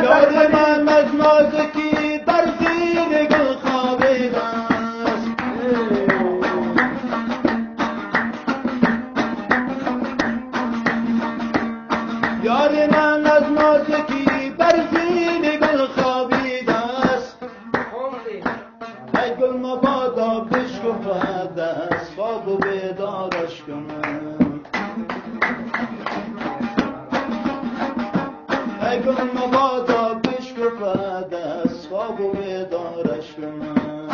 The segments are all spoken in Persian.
یار من از نازکی بر زیر گل خوابیده است. یار من از نازکی بر زیر گل خوابیده است. ای گل مبادا بشکفد است، خواب و بیدارش کنم. ای گل مبادا بشکفد است، خواب و بیدارش کنم.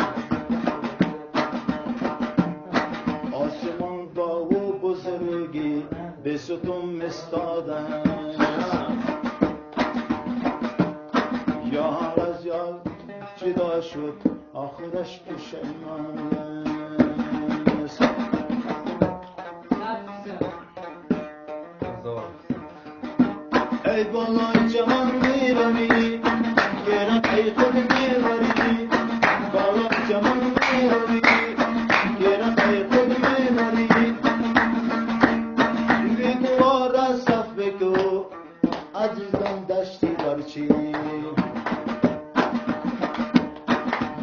آسمان با او بزرگی به ستون استاده است. یار از یار جدا شد آخرش پشیمان است. ای بالای جهان میروی گرم ای خود میبری. بالای جهان میروی گرم ای خود میبری. بی دوار از صف بگو عزیزم دشتی برچی.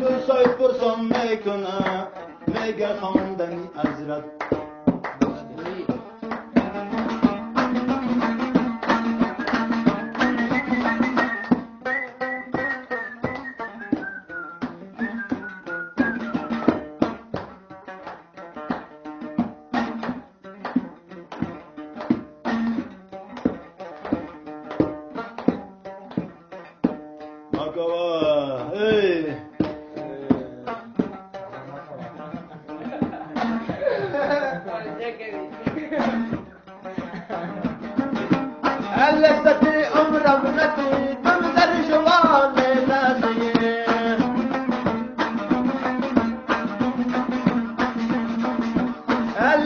دوستای پرسان میکنه میگه خواندنی حضرت لذت عمرم ندیدم در جوان لحظه.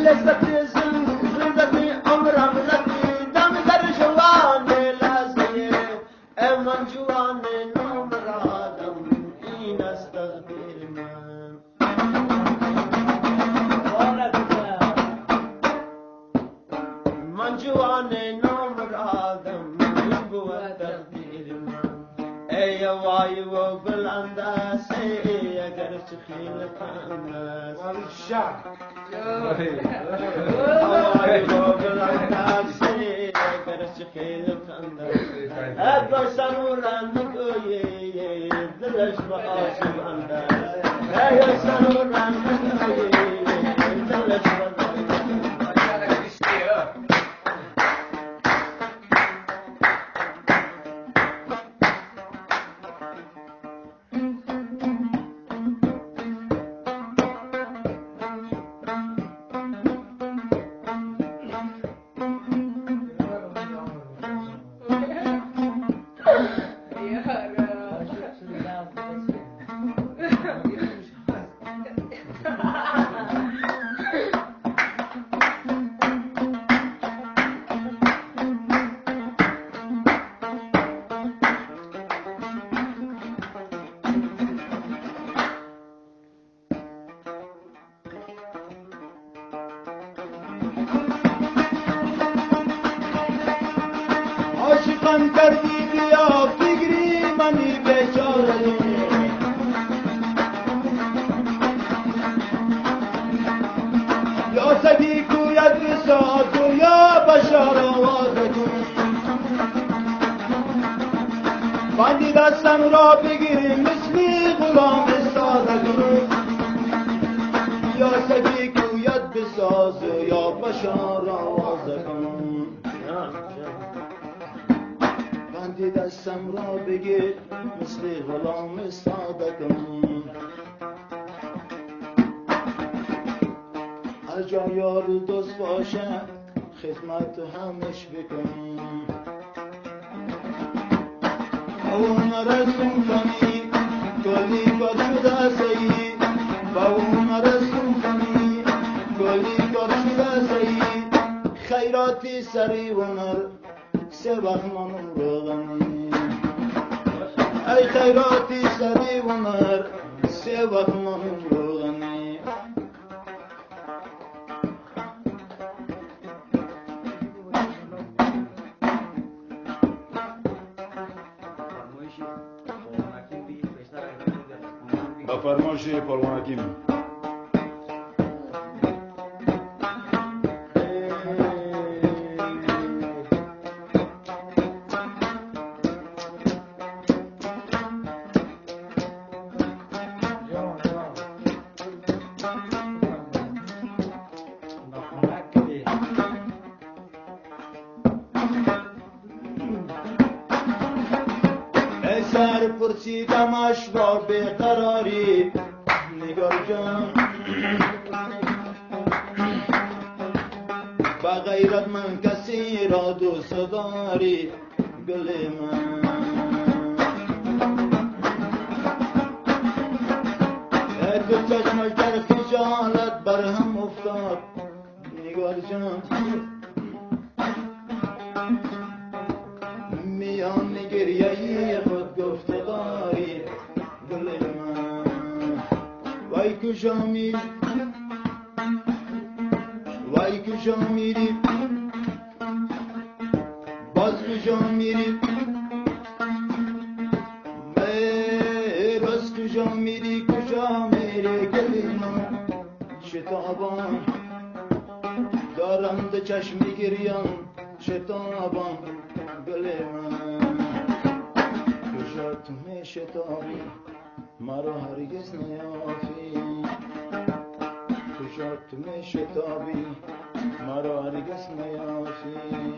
لذت زندگی عمرم ندیدم در جوان لحظه. ای من جوان نامرادم این است تقدیر من. من جوان نامرادم این بود تقدیر من. ای وای و بلند است اگر چه خیل پند است. وای و بلند است اگر چه خیل پند است. اگر سرورم نگویی دلش به آسمان است. ای سرورم نگویی دلش به عاشقان کردی بیا بگیری منی بیچاره. یا سگی کوید بساز و یا بشار آواز کن. بندی دستم را بگیری مثلی غلام ساده کن. یا سگی کوید بساز و یا بشار آواز کن. بندی دستم را بگیر مثل غلام ساده کن. هر جا یار دوست باشه خدمت همش بکن. با اون رسون کنی گلی کار شده سیی. با اون رسون کنی گلی کار شده سیی. خیراتی سری ونر سه وقت منو روغنی. ای خیراتی سری ونر سه وقت منو روغنی. فرمایش پالوان حکیم. سر پرسیدمش با بیقراری نگار جان با غیرت من کسی را دوست داری گل من تو چشمش در خجالت برهم افتاد نگار جان میان گریه خود گفتگاری گل من وای کجا میری وای کجا میری باز کجا میری باز کجا میری گل من شتابان دارم ده چشم گریان شتابان گل من کجا تو می شتابی مرا هرگز نیافی کجا تو می شتابی مرا هرگز نیافی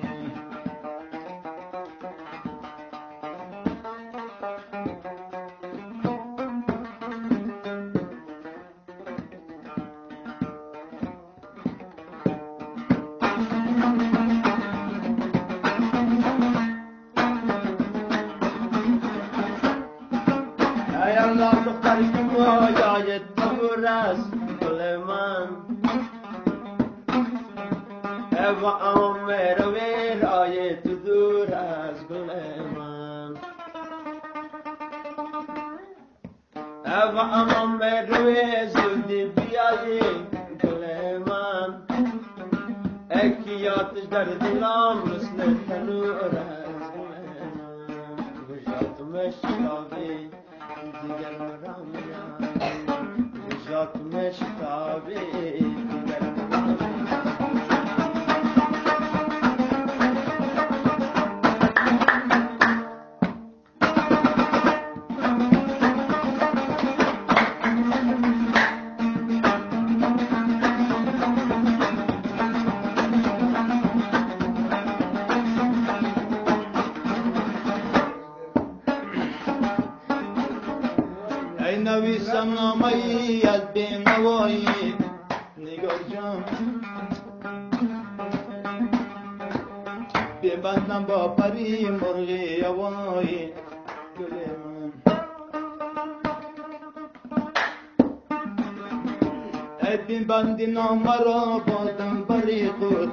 و عمر ولایت دور از گل من و عمر زودی بیایی گل من اکیاتش در دلم مثل تنور از گل من گشات مشتابی دیگر مرام گشات مشتابی نویسم نامه‌ای از بینوایی نگار جان ببندم با پری مرغی هوایی گل من ای ببندی نامه را بادم بری خود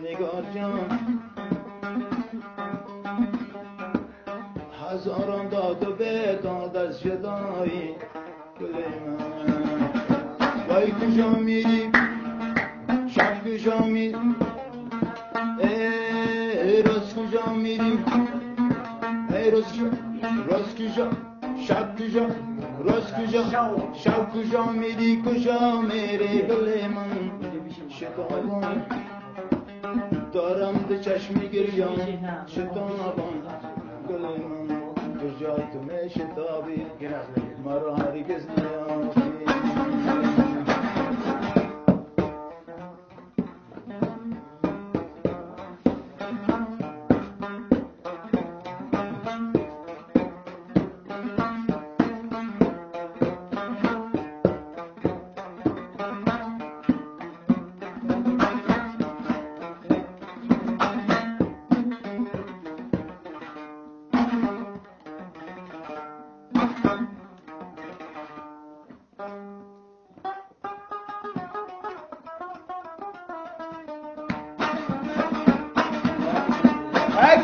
نگار جان هزاران داد و بداد از جدایی گل من وای کجا میری شب کجا میری ای روز کجا میری ای روز کجا شب کجا روز کجا شب کجا میری گل من شتابان دارم ده چشم گریان شتابان گل من کجا تو می شتابی مرا هرگز نیافی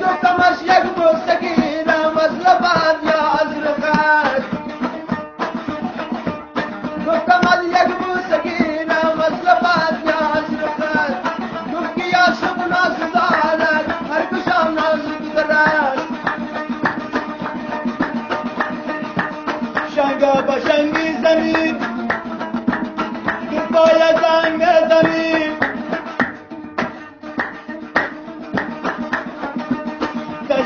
گفتمش یک مستقیرم از لبت یا از رخت گفتم از یک مستقیرم از لبت یا از رخت گفت که یا شب ناز دارد هر کشم نازک دارد شنگا با شنگی زن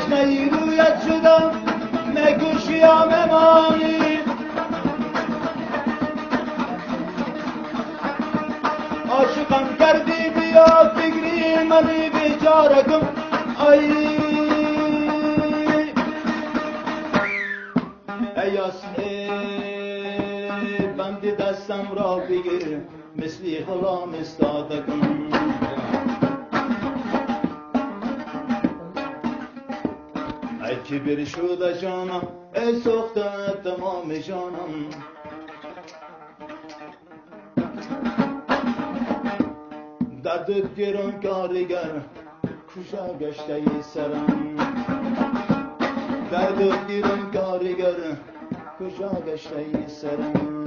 تشنهی رویت شدم نکوشیم امانی عاشقم کردی بیا فکری منی بیچاره کن ای اصلی بندی دستم را بگیر مثلی غلام استاده کن ای کبیر شده جانم ای سخته تمام جانم دردت گران کارگر کجا گشته ای سرم دردت گران کارگر کجا گشته ای سرم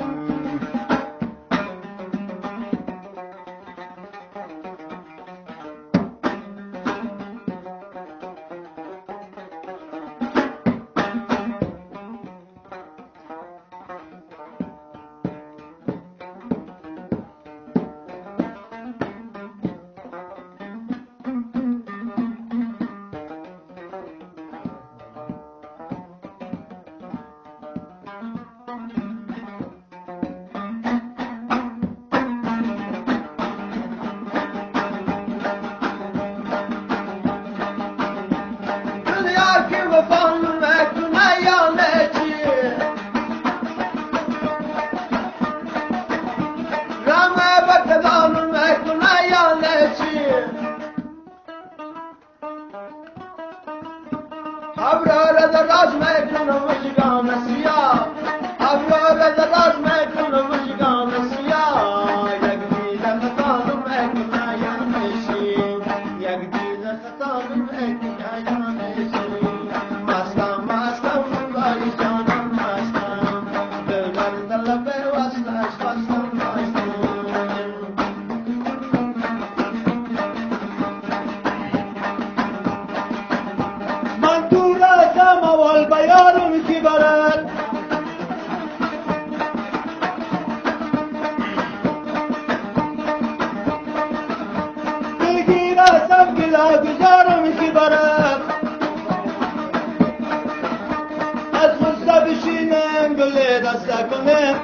Abrora da roz mektuna mujgana siya Abrora da roz mektuna mujgana siya Yagdiza khatanum mektuna yaneshi Yagdiza khatanum mektuna yaneshi Mastam mastam bari janam mastam Döner dalabe vaslash vastam mastam بیارم کی برد بگیرستم گلا گذارم کی برد از غصه بشینم گل دسته کنم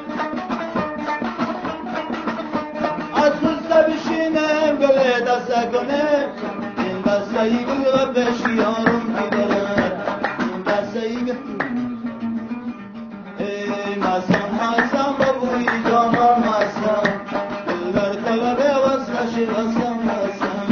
از غصه بشینم گل دسته کنم این دسته ای گل و بشیارم کی برد masam masam babuy jamar masam dillar talabe vaslash vasam masam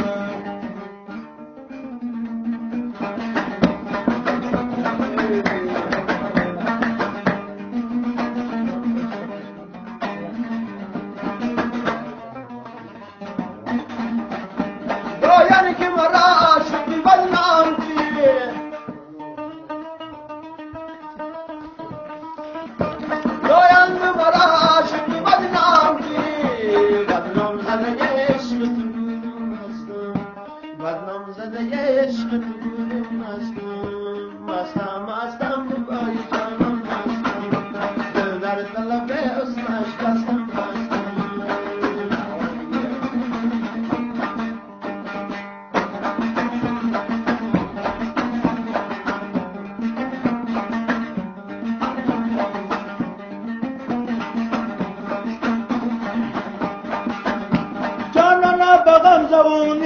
doyan ki mara aşık badnam ki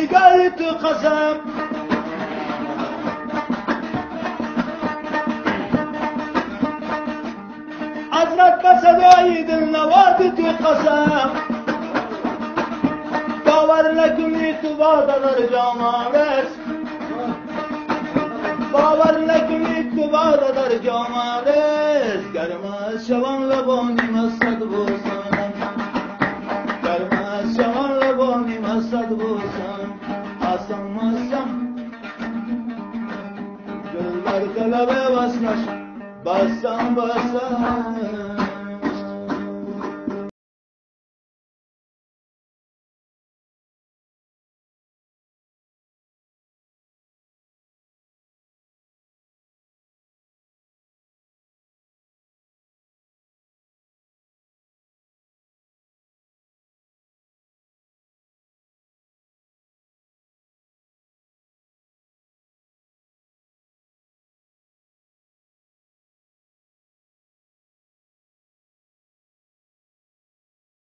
نگاهی تو قسم حضرت به صدای دلنواد تو قسم باور نکنی تو بادا در جامعه است باور نکنی تو بادا در جامعه است گرم از شوان لبانی مستد بوسانم گرم از شوان لبانی مستد بوسانم Asam asam Gölger kalebe basmış Basam basam